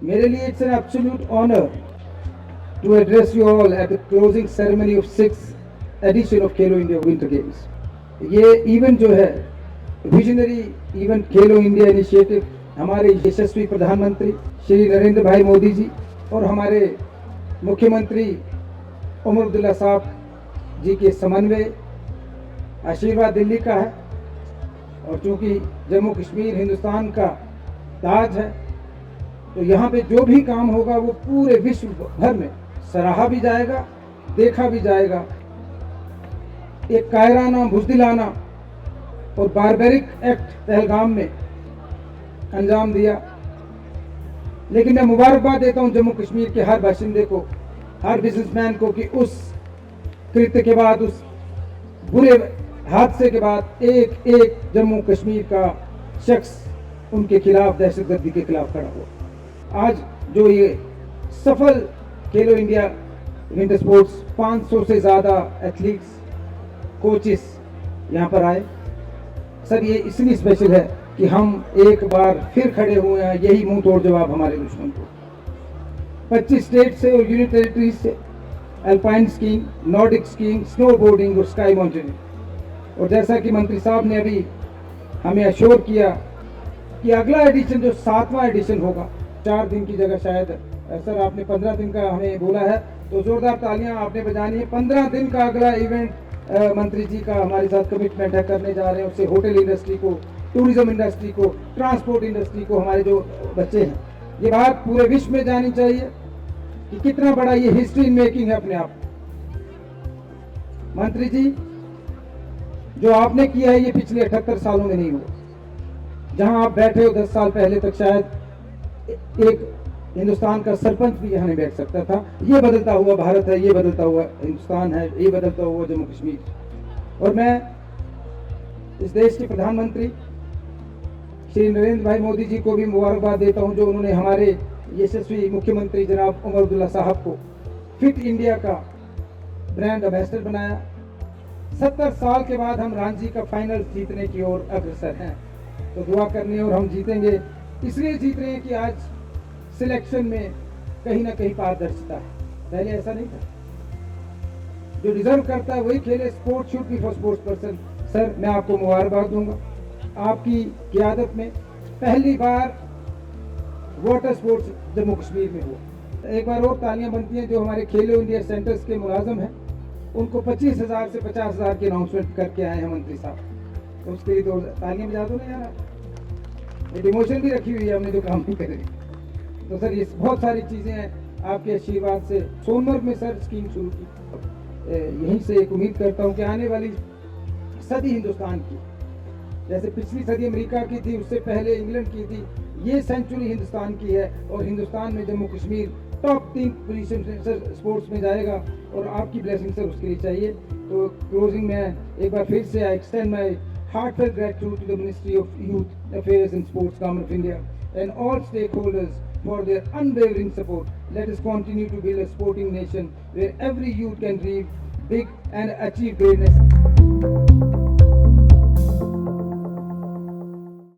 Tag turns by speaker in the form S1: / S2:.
S1: मेरे लिए it's an absolute honour to address you all at the closing ceremony of 6th edition of Khelo India winter games. ये event जो है visionary event खेलो India initiative हमारे यशस्वी प्रधानमंत्री श्री नरेंद्र भाई मोदी जी और हमारे मुख्यमंत्री उमर अब्दुल्ला साहब जी के समन्वय आशीर्वाद दिल्ली का है। और चूंकि जम्मू कश्मीर हिंदुस्तान का ताज है तो यहाँ पे जो भी काम होगा वो पूरे विश्व भर में सराहा भी जाएगा, देखा भी जाएगा। एक कायराना, बुज़दिलाना और बारबेरिक एक्ट पहलगाम में अंजाम दिया, लेकिन मैं मुबारकबाद देता हूं जम्मू कश्मीर के हर बाशिंदे को, हर बिजनेसमैन को कि उस कृत्य के बाद, उस बुरे हादसे के बाद एक एक जम्मू कश्मीर का शख्स उनके खिलाफ, दहशतगर्दी के खिलाफ खड़ा हुआ। आज जो ये सफल खेलो इंडिया विंटर स्पोर्ट्स 500 से ज़्यादा एथलीट्स, कोचेस यहाँ पर आए, सर ये इसलिए स्पेशल है कि हम एक बार फिर खड़े हुए हैं, यही मुंह तोड़ जवाब हमारे दुश्मन को। 25 स्टेट से और यूनियन टेरिटरीज से alpine skiing, Nordic skiing, snow boarding और स्काई माउंटेनिंग। और जैसा कि मंत्री साहब ने अभी हमें अश्योर किया कि अगला एडिशन जो 7वां एडिशन होगा, 4 दिन की जगह शायद सर आपने 15 दिन का हमें बोला है, तो जोरदार तालियां आपने बजानी है। 15 दिन का अगला इवेंट मंत्री जी का हमारे साथ कमिटमेंट है, करने जा रहे हैं। उससे होटल इंडस्ट्री को, टूरिज्म इंडस्ट्री को, ट्रांसपोर्ट इंडस्ट्री को, हमारे जो बच्चे हैं, ये बात पूरे विश्व में जानी चाहिए कि कितना बड़ा ये हिस्ट्री मेकिंग है अपने आप। मंत्री जी जो आपने किया है ये पिछले 78 सालों में नहीं हुआ। जहां आप बैठे हो 10 साल पहले तक शायद एक हिंदुस्तान का सरपंच भी यहाँ नहीं बैठ सकता था। ये बदलता हुआ भारत है, ये बदलता हुआ हिंदुस्तान है, ये बदलता हुआ जम्मू कश्मीर। और मैं इस देश के प्रधानमंत्री श्री नरेंद्र भाई मोदी जी को भी मुबारकबाद देता हूँ, जो उन्होंने हमारे यशस्वी मुख्यमंत्री जनाब उमर अब्दुल्ला साहब को फिट इंडिया का ब्रांड एम्बेसडर बनाया। 70 साल के बाद हम रणजी का फाइनल जीतने की ओर अग्रसर हैं, तो दुआ करनी और हम जीतेंगे। इसलिए जीत रहे हैं कि आज सिलेक्शन में कहीं ना कहीं पारदर्शिता है, पहले ऐसा नहीं था। जो डिजर्व करता है वही खेले। Sports should be for sports person. Sir मैं आपको मुबारकबाद दूंगा, आपकी क़ियादत में पहली बार वाटर स्पोर्ट्स जम्मू कश्मीर में हुआ। एक बार और तालियां बनती हैं जो हमारे खेलो इंडिया सेंटर्स के मुलाजम हैं, उनको 25,000 से 50,000 की अनाउंसमेंट करके आए हैं मंत्री साहब, तो उसके लिए तो तालियां बजा दो ना यार। ये डिमोशन भी रखी हुई है हमने जो काम नहीं करे। तो सर ये बहुत सारी चीज़ें हैं आपके आशीर्वाद से। सोनमर्ग में सर स्कीम शुरू की, यहीं से एक उम्मीद करता हूँ कि आने वाली सदी हिंदुस्तान की, जैसे पिछली सदी अमेरिका की थी, उससे पहले इंग्लैंड की थी, ये सेंचुरी हिंदुस्तान की है। और हिंदुस्तान में Jammu Kashmir top 3 position sir sports में जाएगा, और आपकी ब्लेसिंग सर उसके लिए चाहिए। तो क्लोजिंग में एक बार फिर से I extend my heartfelt gratitude to the Ministry of Youth Affairs and Sports, Government of India, and all stakeholders for their unwavering support. Let us continue to build a sporting nation where every youth can dream big and achieve greatness.